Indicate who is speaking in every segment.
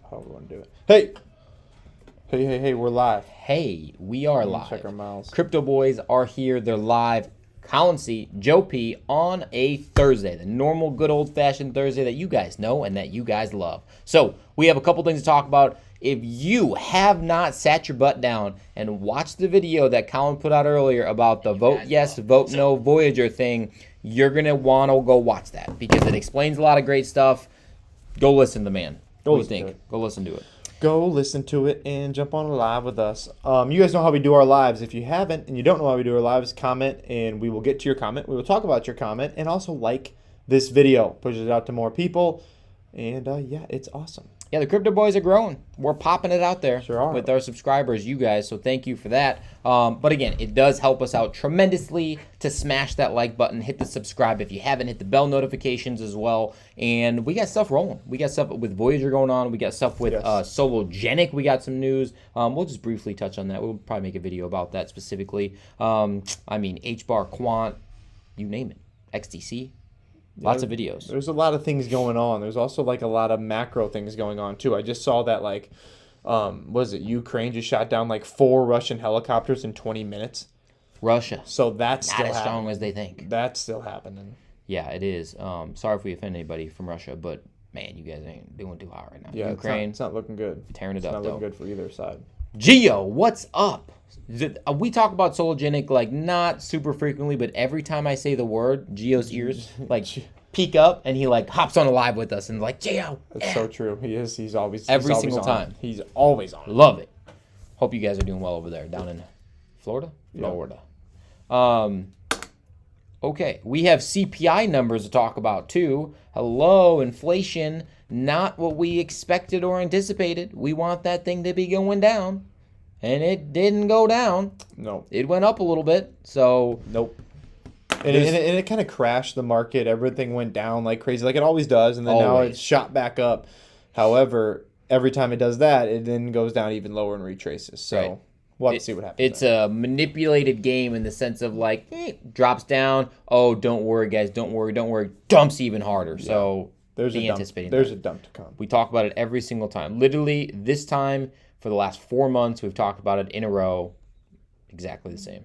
Speaker 1: how we want to do it. Hey, we're live.
Speaker 2: Hey, we are live.
Speaker 1: Check our miles.
Speaker 2: Crypto boys are here. They're live. Colin C, Joe P on a Thursday, the normal good old-fashioned Thursday that you guys know and that you guys love. So we have a couple things to talk about. If you have not sat your butt down and watched the video that Colin put out earlier about the vote yes, vote no Voyager thing, you're going to want to go watch that because it explains a lot of great stuff. Go listen to the man. What do you think? Go listen to it.
Speaker 1: Go listen to it and jump on live with us. You guys know how we do our lives. If you haven't and you don't know how we do our lives, comment and we will get to your comment. We will talk about your comment and also like this video. Pushes it out to more people. And yeah, it's awesome.
Speaker 2: Yeah, the crypto boys are growing. We're popping it out there
Speaker 1: Sure are.
Speaker 2: with our subscribers, you guys. So thank you for that. But again, it does help us out tremendously to smash that like button, hit the subscribe if you haven't, hit the bell notifications as well. And we got stuff rolling. We got stuff with Voyager going on. We got stuff with Sologenic. We got some news. We'll just briefly touch on that. We'll probably make a video about that specifically. I mean, HBAR, Quant, you name it. XTC. Lots of videos.
Speaker 1: There's a lot of things going on. There's also like a lot of macro things going on too. I just saw that like, was it Ukraine just shot down like 4 Russian helicopters in 20 minutes?
Speaker 2: Russia.
Speaker 1: So that's
Speaker 2: not
Speaker 1: still
Speaker 2: as
Speaker 1: happening.
Speaker 2: strong as they think.
Speaker 1: That's still happening.
Speaker 2: Yeah, it is. Sorry if we offend anybody from Russia, but man, you guys ain't doing too hot right now.
Speaker 1: Yeah,
Speaker 2: Ukraine,
Speaker 1: it's not looking good.
Speaker 2: tearing it
Speaker 1: It's
Speaker 2: up
Speaker 1: not
Speaker 2: though.
Speaker 1: looking good for either side.
Speaker 2: Gio, what's up? We talk about Sologenic like not super frequently, but every time I say the word, Gio's ears like peek up and he like hops on a live with us and like, Gio.
Speaker 1: That's so true. He is. He's always
Speaker 2: Every
Speaker 1: he's
Speaker 2: single
Speaker 1: always on.
Speaker 2: time.
Speaker 1: He's always on.
Speaker 2: Love it. Hope you guys are doing well over there down in Florida. Okay, we have CPI numbers to talk about too. Hello, inflation, not what we expected or anticipated. We want that thing to be going down, and it didn't go down.
Speaker 1: No.
Speaker 2: It went up a little bit, so...
Speaker 1: Nope. And it kind of crashed the market. Everything went down like crazy, like it always does, and then now it's shot back up. However, every time it does that, it then goes down even lower and retraces. So we'll have to see what happens.
Speaker 2: It's a manipulated game in the sense of like, drops down. Oh, don't worry, guys. Don't worry. Dumps even harder. Yeah. So
Speaker 1: there's a dump to come.
Speaker 2: We talk about it every single time. Literally, this time for the last 4 months, we've talked about it in a row. Exactly the same.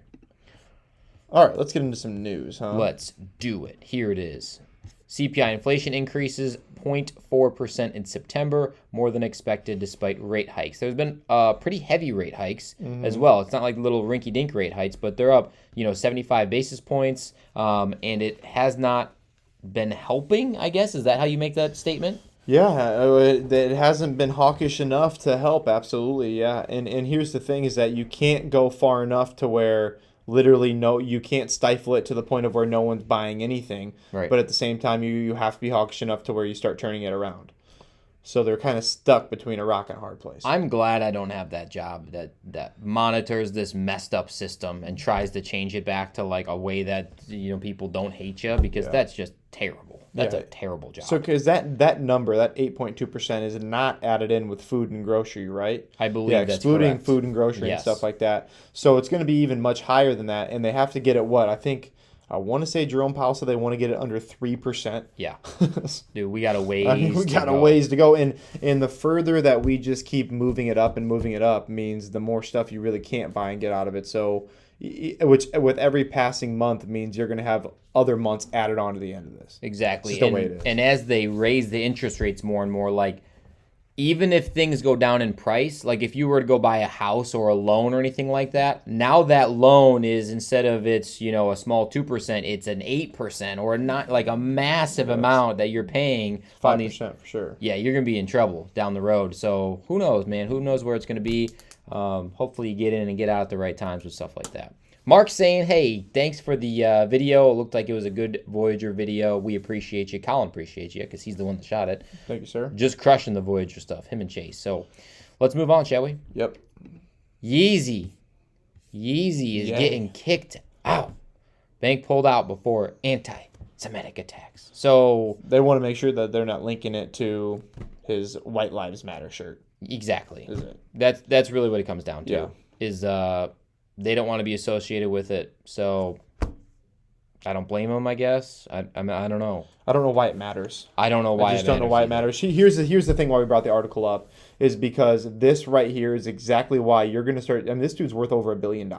Speaker 1: All right, let's get into some news, huh?
Speaker 2: Let's do it. Here it is. CPI inflation increases 0.4% in September, more than expected despite rate hikes. There's been pretty heavy rate hikes as well. It's not like little rinky-dink rate hikes, but they're up, 75 basis points, and it has not been helping, I guess. Is that how you make that statement?
Speaker 1: Yeah, it hasn't been hawkish enough to help, absolutely, yeah. And here's the thing is that you can't go far enough to where literally you can't stifle it to the point of where no one's buying anything. Right. But at the same time, you have to be hawkish enough to where you start turning it around. So they're kind of stuck between a rock and a hard place.
Speaker 2: I'm glad I don't have that job that monitors this messed up system and tries to change it back to like a way that people don't hate you, because that's just terrible. That's a terrible job.
Speaker 1: So because that number, that 8.2%, is not added in with food and grocery, right?
Speaker 2: I believe that's
Speaker 1: excluding
Speaker 2: correct.
Speaker 1: Food and grocery and stuff like that. So it's going to be even much higher than that, and they have to get it what? I want to say Jerome Powell said they want to get it under 3%.
Speaker 2: Yeah. Dude, we got a ways
Speaker 1: ways to go. And the further that we just keep moving it up means the more stuff you really can't buy and get out of it. So, which with every passing month means you're going to have other months added on to the end of this.
Speaker 2: Exactly.
Speaker 1: It's just the way it is.
Speaker 2: And as they raise the interest rates more and more, like, even if things go down in price, like if you were to go buy a house or a loan or anything like that, now that loan is, instead of it's, a small 2%, it's an 8% or not, like a massive amount that you're paying.
Speaker 1: 5% for sure.
Speaker 2: Yeah, you're going to be in trouble down the road. So who knows, man? Who knows where it's going to be? Hopefully you get in and get out at the right times with stuff like that. Mark's saying, hey, thanks for the video. It looked like it was a good Voyager video. We appreciate you. Colin appreciates you because he's the one that shot it.
Speaker 1: Thank you, sir.
Speaker 2: Just crushing the Voyager stuff, him and Chase. So let's move on, shall we?
Speaker 1: Yep.
Speaker 2: Yeezy is getting kicked out. Bank pulled out before anti-Semitic attacks. So
Speaker 1: they want to make sure that they're not linking it to his White Lives Matter shirt.
Speaker 2: Exactly.
Speaker 1: Is it?
Speaker 2: That's really what it comes down to.
Speaker 1: Yeah.
Speaker 2: Is they don't want to be associated with it. So I don't blame him, I guess. I mean, I don't know.
Speaker 1: I don't know why it matters.
Speaker 2: I don't know why
Speaker 1: I just don't know why it matters. Here's the thing why we brought the article up is because this right here is exactly why you're going to start. And this dude's worth over $1 billion.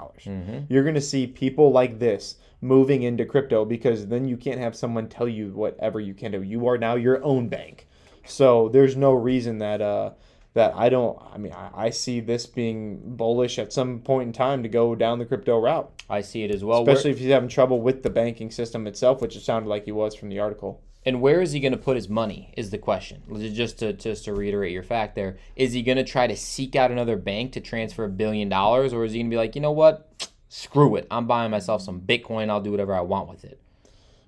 Speaker 1: You're going to see people like this moving into crypto because then you can't have someone tell you whatever you can do. You are now your own bank. So there's no reason that I don't. I mean, I see this being bullish at some point in time to go down the crypto route.
Speaker 2: I see it as well.
Speaker 1: Especially if he's having trouble with the banking system itself, which it sounded like he was from the article.
Speaker 2: And where is he going to put his money is the question. Just to reiterate your fact there, is he going to try to seek out another bank to transfer $1 billion, or is he going to be like, you know what, screw it, I'm buying myself some Bitcoin, I'll do whatever I want with it.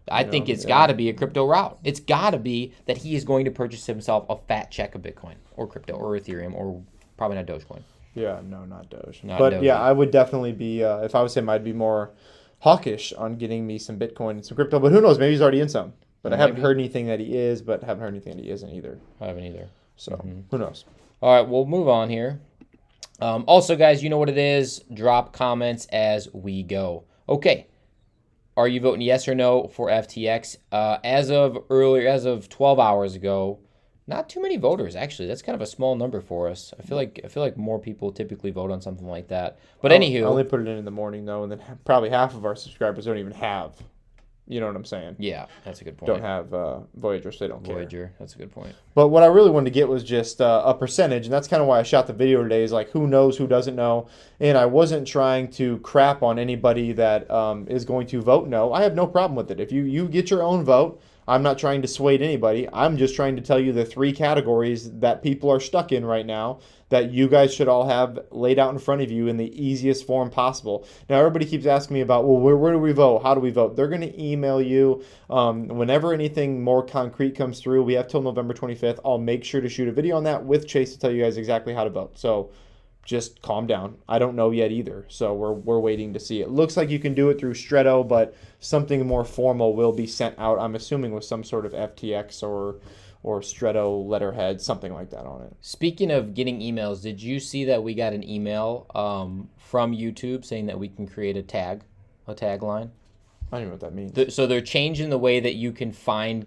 Speaker 2: I think it's got to be a crypto route. It's got to be that he is going to purchase himself a fat check of Bitcoin or crypto or Ethereum or probably not Dogecoin.
Speaker 1: Yeah, no, not Doge.
Speaker 2: Not
Speaker 1: but
Speaker 2: Doge.
Speaker 1: yeah, I would definitely be, if I was him, I'd be more hawkish on getting me some Bitcoin and some crypto. But who knows? Maybe he's already in some. But I haven't heard anything that he is, but haven't heard anything that he isn't either.
Speaker 2: I haven't either.
Speaker 1: So who knows?
Speaker 2: All right, we'll move on here. Also, guys, you know what it is. Drop comments as we go. Okay. Are you voting yes or no for FTX? As of 12 hours ago, not too many voters, actually. That's kind of a small number for us. I feel like more people typically vote on something like that. But anywho,
Speaker 1: I only put it in the morning though, and then probably half of our subscribers don't even have. You know what I'm saying?
Speaker 2: Yeah, that's a good point.
Speaker 1: Don't have Voyager, so they don't care.
Speaker 2: Voyager, that's a good point.
Speaker 1: But what I really wanted to get was just a percentage, and that's kind of why I shot the video today. Is like who knows, who doesn't know, and I wasn't trying to crap on anybody that is going to vote no. I have no problem with it. If you get your own vote, I'm not trying to sway anybody. I'm just trying to tell you the 3 categories that people are stuck in right now that you guys should all have laid out in front of you in the easiest form possible. Now, everybody keeps asking me about, well, where do we vote? How do we vote? They're going to email you whenever anything more concrete comes through. We have till November 25th. I'll make sure to shoot a video on that with Chase to tell you guys exactly how to vote. So just calm down. I don't know yet either. So we're waiting to see. It looks like you can do it through Stretto, but something more formal will be sent out, I'm assuming with some sort of FTX or Stretto letterhead, something like that on it.
Speaker 2: Speaking of getting emails, did you see that we got an email from YouTube saying that we can create a tagline?
Speaker 1: I don't know what that means.
Speaker 2: So they're changing the way that you can find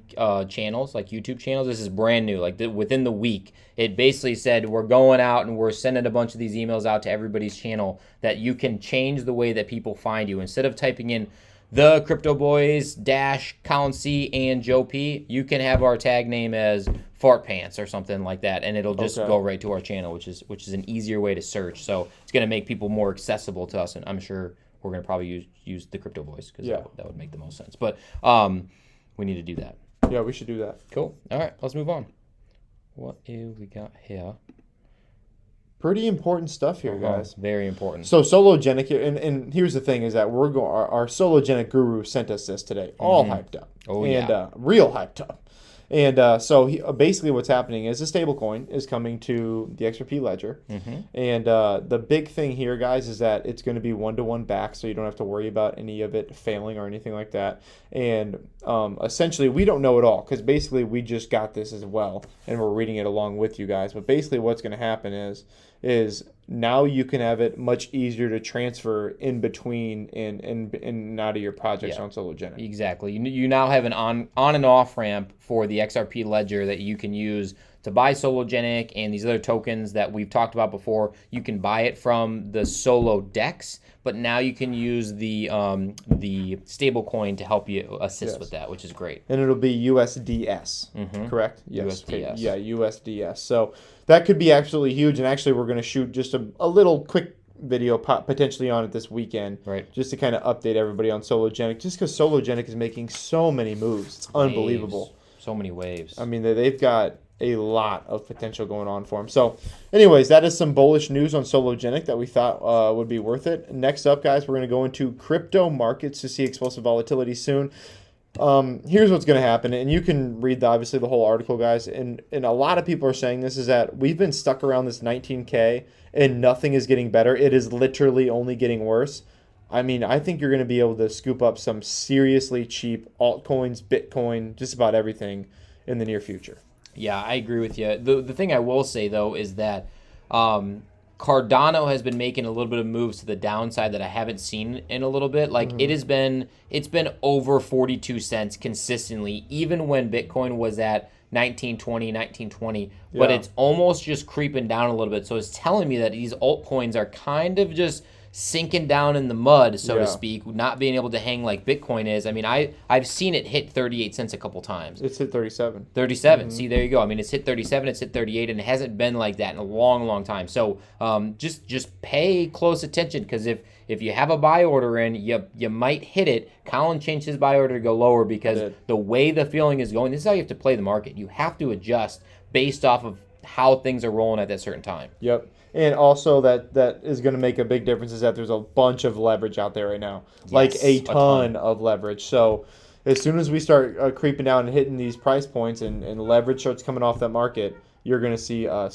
Speaker 2: channels, like YouTube channels. This is brand new. Like within the week, it basically said we're going out and we're sending a bunch of these emails out to everybody's channel that you can change the way that people find you. Instead of typing in the Crypto Boys - Colin C and Joe P, you can have our tag name as Fart Pants or something like that, and it'll just go right to our channel, which is an easier way to search. So it's going to make people more accessible to us, and I'm sure we're going to probably use the Crypto Boys because that would make the most sense. But we need to do that.
Speaker 1: Yeah, we should do that.
Speaker 2: Cool. All right, let's move on. What do we got here?
Speaker 1: Pretty important stuff here, guys.
Speaker 2: Very important.
Speaker 1: So Sologenic here, and here's the thing: is that our Sologenic guru sent us this today, all hyped up, real hyped up. And so basically what's happening is a stable coin is coming to the XRP ledger. And the big thing here, guys, is that it's going to be one-to-one back, so you don't have to worry about any of it failing or anything like that. And essentially, we don't know it all because basically we just got this as well, and we're reading it along with you guys. But basically what's going to happen is now you can have it much easier to transfer in between and out of your projects on Sologenic.
Speaker 2: Exactly. You now have an on and off ramp for the XRP ledger that you can use to buy Sologenic and these other tokens that we've talked about before. You can buy it from the Solo Dex, but now you can use the stable coin to help you assist with that, which is great.
Speaker 1: And it'll be USDS, correct? Yes.
Speaker 2: USDS.
Speaker 1: Okay. Yeah, USDS. So that could be absolutely huge. And actually, we're going to shoot just a little quick video potentially on it this weekend,
Speaker 2: right?
Speaker 1: Just to kind of update everybody on Sologenic, just because Sologenic is making so many moves. It's unbelievable.
Speaker 2: So many waves.
Speaker 1: I mean, they've got a lot of potential going on for them. So anyways, that is some bullish news on Sologenic that we thought would be worth it. Next up, guys, we're going to go into crypto markets to see explosive volatility soon. Here's what's going to happen, and you can read obviously the whole article, guys, and a lot of people are saying this, is that we've been stuck around this 19K and nothing is getting better. It is literally only getting worse. I mean, I think you're going to be able to scoop up some seriously cheap altcoins, Bitcoin, just about everything in the near future.
Speaker 2: Yeah, I agree with you. The thing I will say, though, is that Cardano has been making a little bit of moves to the downside that I haven't seen in a little bit. Like it's been over 42 cents consistently, even when Bitcoin was at 1920, but it's almost just creeping down a little bit. So it's telling me that these altcoins are kind of just sinking down in the mud, so to speak, not being able to hang like Bitcoin is. I mean, I've seen it hit 38 cents a couple times.
Speaker 1: It's hit 37.
Speaker 2: 37. See, there you go. I mean, it's hit 37, it's hit 38, and it hasn't been like that in a long, long time. So just pay close attention, because if you have a buy order in, you might hit it. Colin changed his buy order to go lower because the way the feeling is going, this is how you have to play the market. You have to adjust based off of how things are rolling at that certain time.
Speaker 1: Yep. And also that is going to make a big difference is that there's a bunch of leverage out there right now. Yes, like a ton of leverage. So as soon as we start creeping down and hitting these price points and leverage starts coming off that market, you're going to see a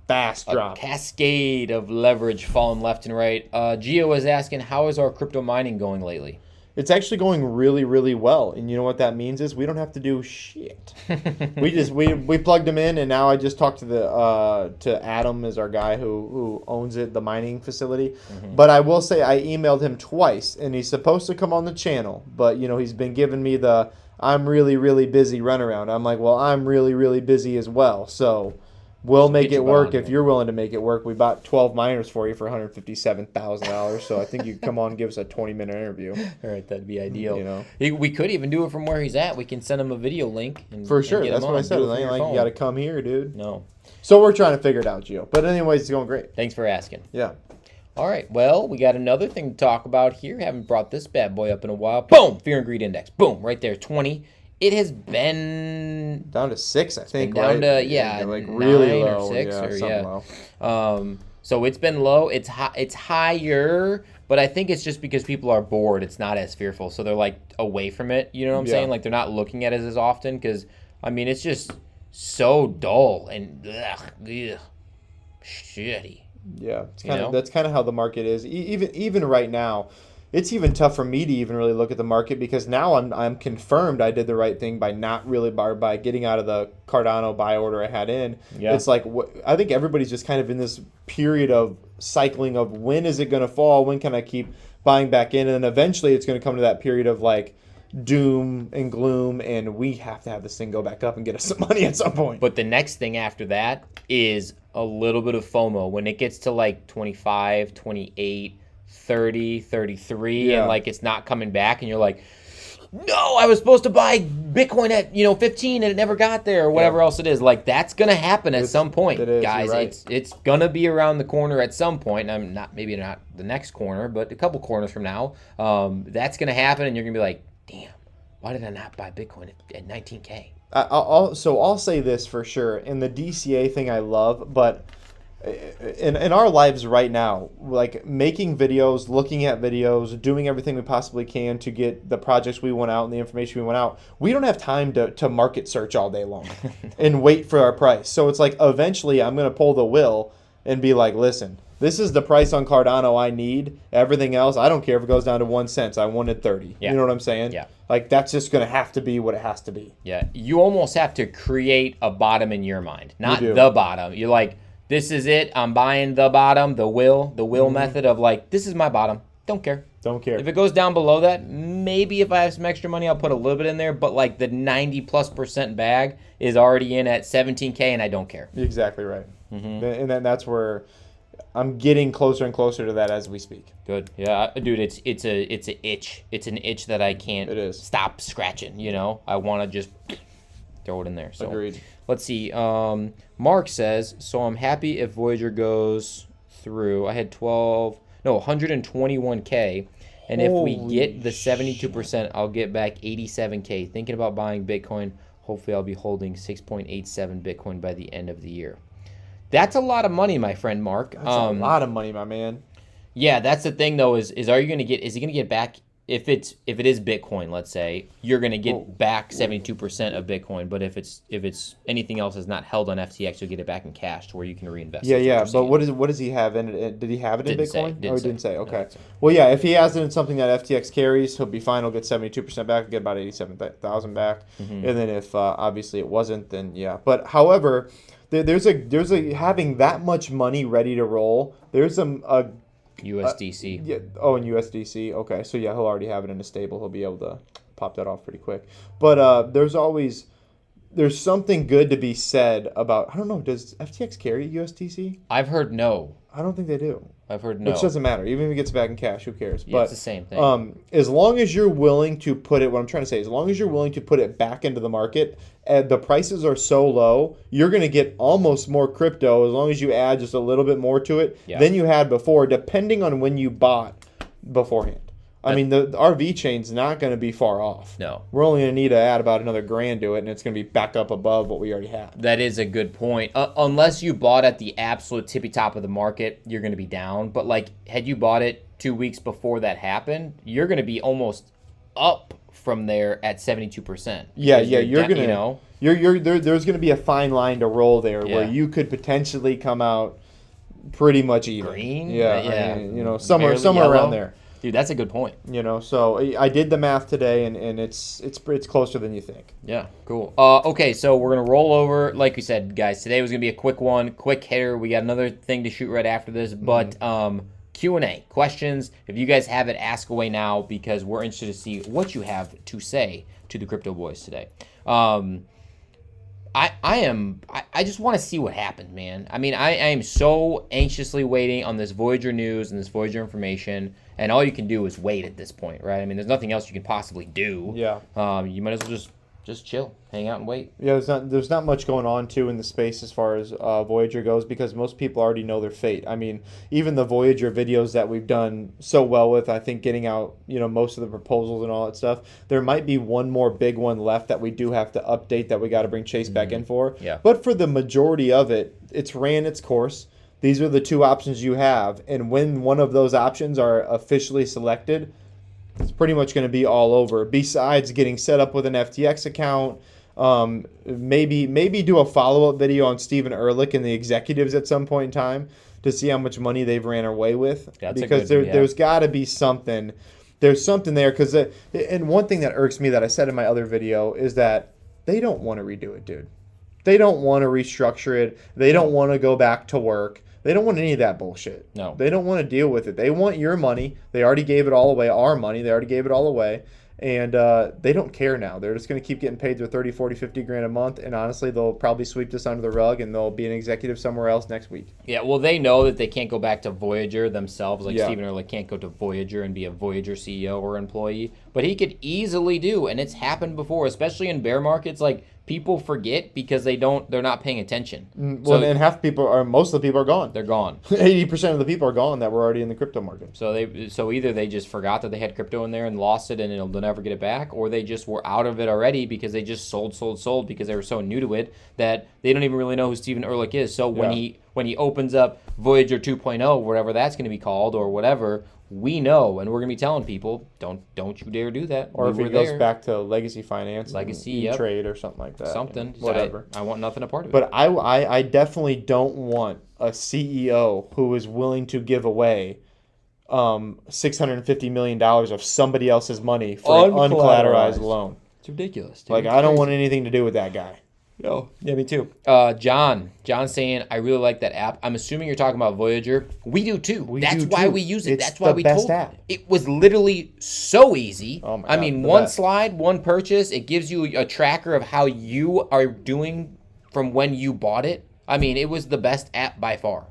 Speaker 1: fast drop.
Speaker 2: A cascade of leverage falling left and right. Gio is asking, how is our crypto mining going lately?
Speaker 1: It's actually going really, really well. And you know what that means is we don't have to do shit. we plugged them in, and now I just talked to Adam, is our guy who owns it, the mining facility. But I will say I emailed him twice, and he's supposed to come on the channel, but he's been giving me the I'm really, really busy runaround. I'm like, well, I'm really, really busy as well. So we'll make it work if you're willing to make it work. We bought 12 miners for you for $157,000. So I think you can come on and give us a 20-minute interview.
Speaker 2: All right, that'd be ideal. We could even do it from where he's at. We can send him a video link.
Speaker 1: For sure. That's what I said. It ain't like you got to come here, dude.
Speaker 2: No.
Speaker 1: So we're trying to figure it out, Gio. But anyways, it's going great.
Speaker 2: Thanks for asking.
Speaker 1: Yeah.
Speaker 2: All right, well, we got another thing to talk about here. Haven't brought this bad boy up in a while. Boom! Fear and Greed Index. Boom! Right there, 20. It has been
Speaker 1: down to 6, I think.
Speaker 2: Down to
Speaker 1: like really
Speaker 2: 9
Speaker 1: low,
Speaker 2: or 6 or
Speaker 1: low.
Speaker 2: So it's been low. It's higher, but I think it's just because people are bored. It's not as fearful, so they're like away from it. You know what I'm saying? Like they're not looking at it as often because I mean it's just so dull and shitty.
Speaker 1: Yeah, it's that's kind of how the market is. Even right now, it's even tough for me to even really look at the market because now I'm confirmed I did the right thing by not really by getting out of the Cardano buy order I had in. Yeah. It's like I think everybody's just kind of in this period of cycling of when is it going to fall? When can I keep buying back in? And then eventually it's going to come to that period of like doom and gloom, and we have to have this thing go back up and get us some money at some point.
Speaker 2: But the next thing after that is a little bit of FOMO. When it gets to like 25, 28, 30, 33, and like it's not coming back, and you're like, no, I was supposed to buy Bitcoin at 15 and it never got there, or whatever else it is. Like that's gonna happen at some point, guys. Right. It's gonna be around the corner at some point. And maybe not the next corner, but a couple corners from now. That's gonna happen, and you're gonna be like, damn, why did I not buy Bitcoin at 19K?
Speaker 1: I'll say this for sure. And the DCA thing I love, but in our lives right now, like making videos, looking at videos, doing everything we possibly can to get the projects we want out and the information we want out, we don't have time to market search all day long and wait for our price. So it's like eventually I'm going to pull the will and be like, listen, this is the price on Cardano I need. Everything else, I don't care if it goes down to 1 cent. I wanted 30. Yeah. You know what I'm saying?
Speaker 2: Yeah.
Speaker 1: Like that's just going to have to be what it has to be.
Speaker 2: Yeah. You almost have to create a bottom in your mind, not the bottom. You're like, this is it. I'm buying the bottom, the will method of like, this is my bottom. Don't care.
Speaker 1: Don't care.
Speaker 2: If it goes down below that, maybe if I have some extra money, I'll put a little bit in there. But like the 90+% bag is already in at 17K, and I don't care.
Speaker 1: Exactly right. And then that's where I'm getting closer and closer to that as we speak.
Speaker 2: Good. Yeah, dude, it's an itch. It's an itch that I can't stop scratching, I want to just throw it in there. So
Speaker 1: agreed.
Speaker 2: Let's see. Mark says, so I'm happy if Voyager goes through. I had 121K, and if we get the 72%, I'll get back 87K. Thinking about buying Bitcoin. Hopefully I'll be holding 6.87 Bitcoin by the end of the year. That's a lot of money, my friend Mark.
Speaker 1: That's a lot of money, my man.
Speaker 2: Yeah, that's the thing though. Is he going to get back? If it is Bitcoin, let's say, you're going to get back 72% of Bitcoin. But if it's anything else is not held on FTX, you'll get it back in cash to where you can reinvest.
Speaker 1: Yeah. But what does he have in it? Did he have it in Bitcoin? Didn't say. Okay.
Speaker 2: No,
Speaker 1: well, yeah. If he has it in something that FTX carries, he'll be fine. He'll get 72% back. He'll get about 87,000 back. And then if obviously it wasn't, then yeah. But however, there's a having that much money ready to roll. There's a
Speaker 2: USDC.
Speaker 1: yeah. Oh, and USDC. Okay, so yeah, he'll already have it in a stable. He'll be able to pop that off pretty quick. But there's something good to be said about. I don't know. Does FTX carry USDC?
Speaker 2: I've heard no.
Speaker 1: I don't think they do.
Speaker 2: I've heard no.
Speaker 1: Which doesn't matter. Even if it gets back in cash, who cares?
Speaker 2: Yeah,
Speaker 1: but
Speaker 2: it's the same thing.
Speaker 1: As long as you're willing to put it, what I'm trying to say, as long as you're willing to put it back into the market, and the prices are so low, you're going to get almost more crypto as long as you add just a little bit more to it than you had before, depending on when you bought beforehand. I mean, the RV chain's not going to be far off.
Speaker 2: No.
Speaker 1: We're only going to need to add about another $1,000 to it, and it's going to be back up above what we already had.
Speaker 2: That is a good point. Unless you bought at the absolute tippy top of the market, you're going to be down. But, like, had you bought it 2 weeks before that happened, you're going to be almost up from there at 72%.
Speaker 1: Yeah, you're going to,
Speaker 2: you know,
Speaker 1: there's going to be a fine line to roll there where you could potentially come out pretty much even.
Speaker 2: Green?
Speaker 1: Yeah,
Speaker 2: Yeah.
Speaker 1: I mean, you know, somewhere
Speaker 2: Barely
Speaker 1: around
Speaker 2: yellow.
Speaker 1: there.
Speaker 2: Dude, that's a good point.
Speaker 1: You know, so I did the math today, and it's closer than you think.
Speaker 2: Yeah, cool. Okay, so we're going to roll over. Like we said, guys, today was going to be a quick one, quick hitter. We got another thing to shoot right after this, but Q&A, questions. If you guys have it, ask away now because we're interested to see what you have to say to the Crypto Boys today. I just want to see what happens, man. I mean, I am so anxiously waiting on this Voyager news and this Voyager information, and all you can do is wait at this point, right? I mean, there's nothing else you can possibly do.
Speaker 1: Yeah.
Speaker 2: You might as well just chill, hang out and wait.
Speaker 1: Yeah, there's not much going on too in the space as far as Voyager goes because most people already know their fate. I mean, even the Voyager videos that we've done so well with, I think getting out, you know, most of the proposals and all that stuff. There might be one more big one left that we do have to update that we got to bring Chase back in for.
Speaker 2: Yeah.
Speaker 1: But for the majority of it, it's ran its course. These are the two options you have, and when one of those options are officially selected, it's pretty much going to be all over. Besides getting set up with an FTX account, maybe do a follow-up video on Stephen Ehrlich and the executives at some point in time to see how much money they've ran away with. There's got to be something. There's something there because and one thing that irks me that I said in my other video is that they don't want to redo it, dude. They don't want to restructure it. They don't want to go back to work. They don't want any of that bullshit.
Speaker 2: No.
Speaker 1: They don't want to deal with it. They want your money. They already gave it all away. Our money. They already gave it all away. And they don't care now. They're just going to keep getting paid their 30, 40, 50 grand a month. And honestly, they'll probably sweep this under the rug and they'll be an executive somewhere else next week.
Speaker 2: Yeah, well, they know that they can't go back to Voyager themselves. Like Stephen Ehrlich can't go to Voyager and be a Voyager CEO or employee. But he could easily do, and it's happened before, especially in bear markets. Like, people forget because they're not paying attention.
Speaker 1: Well, and most of the people are gone.
Speaker 2: They're gone.
Speaker 1: 80% of the people are gone that were already in the crypto market.
Speaker 2: So either they just forgot that they had crypto in there and lost it and they'll never get it back, or they just were out of it already because they just sold because they were so new to it that they don't even really know who Stephen Ehrlich is. So when he opens up Voyager 2.0, whatever that's going to be called or whatever, we know, and we're going to be telling people, don't you dare do that.
Speaker 1: Or if it goes back to legacy finance, trade or something like that.
Speaker 2: Something.
Speaker 1: You know, whatever.
Speaker 2: I want nothing a part of it.
Speaker 1: But I definitely don't want a CEO who is willing to give away $650 million of somebody else's money for an uncollateralized loan.
Speaker 2: It's ridiculous, dude.
Speaker 1: Like, I don't want anything to do with that guy.
Speaker 2: No. Yeah, me too. John saying, I really like that app. I'm assuming you're talking about Voyager. We do too. That's why we use it. That's why we told you. It was literally so easy.
Speaker 1: Oh my God,
Speaker 2: I mean, one slide, one purchase. It gives you a tracker of how you are doing from when you bought it. I mean, it was the best app by far.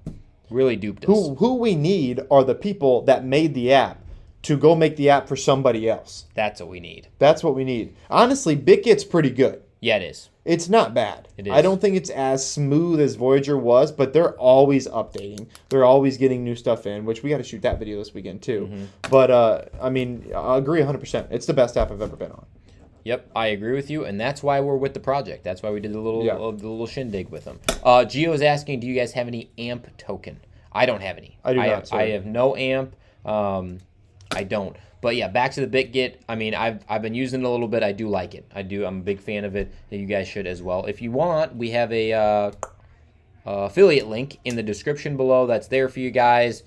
Speaker 2: Really duped us.
Speaker 1: Who we need are the people that made the app to go make the app for somebody else.
Speaker 2: That's what we need.
Speaker 1: That's what we need. Honestly, BitGet's pretty good.
Speaker 2: Yeah, it is.
Speaker 1: It's not bad.
Speaker 2: It is.
Speaker 1: I don't think it's as smooth as Voyager was, but they're always updating. They're always getting new stuff in, which we got to shoot that video this weekend too. Mm-hmm. But, I mean, I agree 100%. It's the best app I've ever been on.
Speaker 2: Yep, I agree with you, and that's why we're with the project. That's why we did the little shindig with them. Gio's asking, do you guys have any AMP token? I don't have any.
Speaker 1: I do not.
Speaker 2: I have no AMP. I don't. But yeah, back to the BitGet. I mean, I've been using it a little bit. I do like it. I'm a big fan of it. You guys should as well. If you want, we have a affiliate link in the description below. That's there for you guys.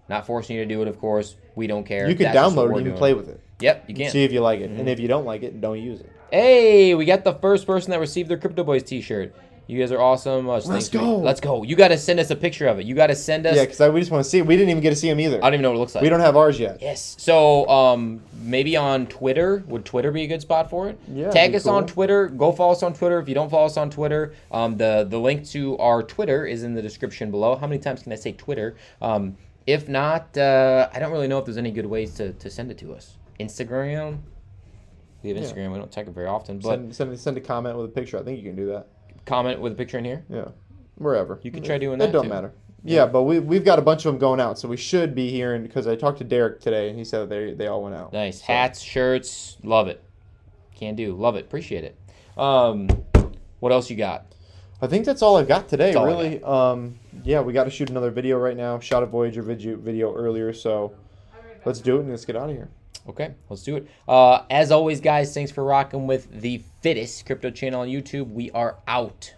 Speaker 2: Not forcing you to do it, of course. We don't care.
Speaker 1: You can download it and you can play with it.
Speaker 2: Yep, you can.
Speaker 1: See if you like it. Mm-hmm. And if you don't like it, don't use it.
Speaker 2: Hey, we got the first person that received their Crypto Boys t-shirt. You guys are awesome.
Speaker 1: Let's go.
Speaker 2: Let's go. You got to send us a picture of it. You got to send us.
Speaker 1: Yeah, because we just want to see it. We didn't even get to see him either.
Speaker 2: I don't even know what it looks like.
Speaker 1: We don't have ours yet.
Speaker 2: Yes. So maybe on Twitter. Would Twitter be a good spot for it?
Speaker 1: Yeah.
Speaker 2: Tag us on Twitter. Go follow us on Twitter. If you don't follow us on Twitter, the link to our Twitter is in the description below. How many times can I say Twitter? If not, I don't really know if there's any good ways to send it to us. Instagram. We have Instagram. Yeah. We don't check it very often. But
Speaker 1: send a comment with a picture. I think you can do that.
Speaker 2: Comment with a picture in here?
Speaker 1: Yeah. Wherever.
Speaker 2: You can try doing that.
Speaker 1: It don't matter. Yeah, but we've got a bunch of them going out, so we should be hearing, because I talked to Derek today, and he said they all went out.
Speaker 2: Nice. So. Hats, shirts, love it. Can do. Love it. Appreciate it. What else you got?
Speaker 1: I think that's all I've got today, really. Yeah, we got to shoot another video right now. Shot a Voyager video earlier, so let's do it and let's get out of here.
Speaker 2: Okay, let's do it. As always, guys, thanks for rocking with the fittest crypto channel on YouTube. We are out.